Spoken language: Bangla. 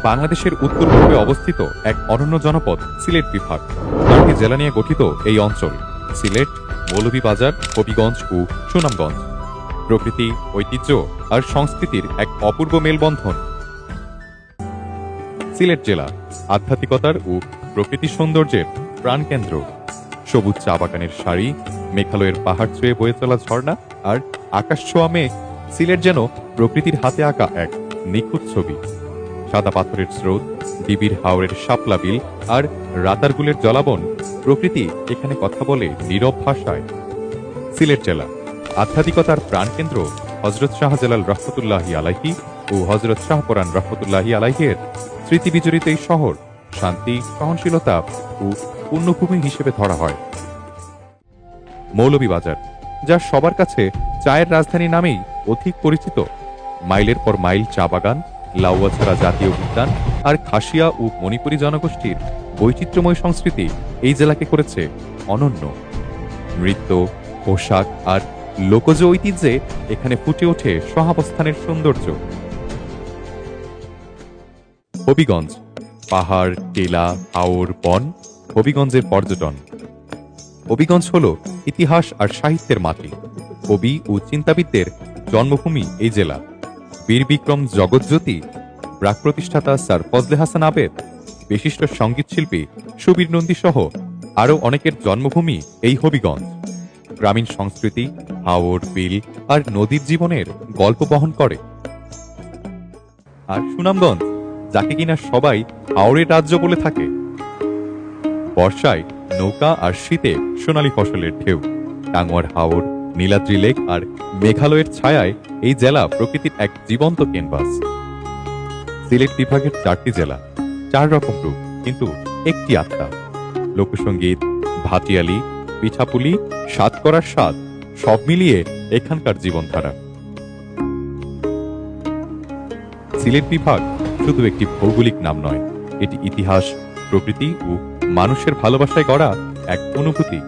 বাংলাদেশের উত্তর পূর্বে অবস্থিত এক অনন্য জনপদ সিলেট বিভাগ। 4টি জেলা নিয়ে গঠিত এই অঞ্চল সিলেট, মৌলভীবাজার, হবিগঞ্জ ও সুনামগঞ্জ। প্রকৃতি, ঐতিহ্য আর সংস্কৃতির এক অপূর্ব মেলবন্ধন। সিলেট জেলা আধ্যাত্মিকতার ও প্রকৃতি সৌন্দর্যের প্রাণকেন্দ্র। সবুজ চা বাগানের সারি, মেঘালয়ের পাহাড় ছুঁয়ে বয়ে চলা ঝর্ণা আর আকাশ ছোঁয়া মেঘ সিলেট যেন প্রকৃতির হাতে আঁকা এক নিখুঁত ছবি। সাদা পাথরের স্রোত, ডিবির হাওরের শাপলা বিল আর রাতারগুলের জলাবন, প্রকৃতি এখানে কথা বলে নীরব ভাষায়। সিলেট জেলা আধ্যাত্মিকতার প্রাণকেন্দ্র হযরত শাহজালাল রহমতুল্লাহি আলাইহি ও হযরত শাহপরান রহমতুল্লাহি আলাইহির স্মৃতি বিজড়িত এই শহর শান্তি, সহনশীলতা ও পুণ্যভূমি হিসেবে ধরা হয়। মৌলভীবাজার, যা সবার কাছে চায়ের রাজধানী নামেই অধিক পরিচিত। মাইলের পর মাইল চা বাগান, লাউয়াছড়া জাতীয় উদ্যান আর খাসিয়া ও মণিপুরী জনগোষ্ঠীর বৈচিত্র্যময় সংস্কৃতি এই জেলাকে করেছে অনন্য। নৃত্য, পোশাক আর লোকজ ঐতিহ্যে এখানে ফুটে ওঠে সহাবস্থানের সৌন্দর্য। হবিগঞ্জ, পাহাড়, টিলা, হাওর, বন, হবিগঞ্জের পর্যটন। হবিগঞ্জ হল ইতিহাস আর সাহিত্যের মাটি। কবি ও চিন্তাবিদদের জন্মভূমি এই জেলা। বীর বিক্রম জগৎজ্যোতি, প্রাক প্রতিষ্ঠাতা স্যার ফজলে হাসান আবেদ, বিশিষ্ট সঙ্গীত শিল্পী সুবীর নন্দী সহ আরও অনেকের জন্মভূমি এই হবিগঞ্জ। গ্রামীণ সংস্কৃতি, হাওর, বিল আর নদীর জীবনের গল্প বহন করে। আর সুনামগঞ্জ, যাকে কিনা সবাই হাওরের রাজ্য বলে থাকে। বর্ষায় নৌকা আর শীতে সোনালী ফসলের ঢেউ। টাঙ্গুয়ার হাওর, নীলাদ্রি লেক আর মেঘালয়ের ছায়ায় এই জেলা প্রকৃতির এক জীবন্ত ক্যানভাস। সিলেট বিভাগের 4টি জেলা, 4 রকম রূপ, কিন্তু একটি আত্মা। লোকসঙ্গীত, ভাটিয়ালি, পিঠাপুলি, স্বাদ করার স্বাদ, সব মিলিয়ে এখানকার জীবনধারা। সিলেট বিভাগ শুধু একটি ভৌগোলিক নাম নয়, এটি ইতিহাস, প্রকৃতি ও মানুষের ভালোবাসায় গড়া এক অনুভূতি।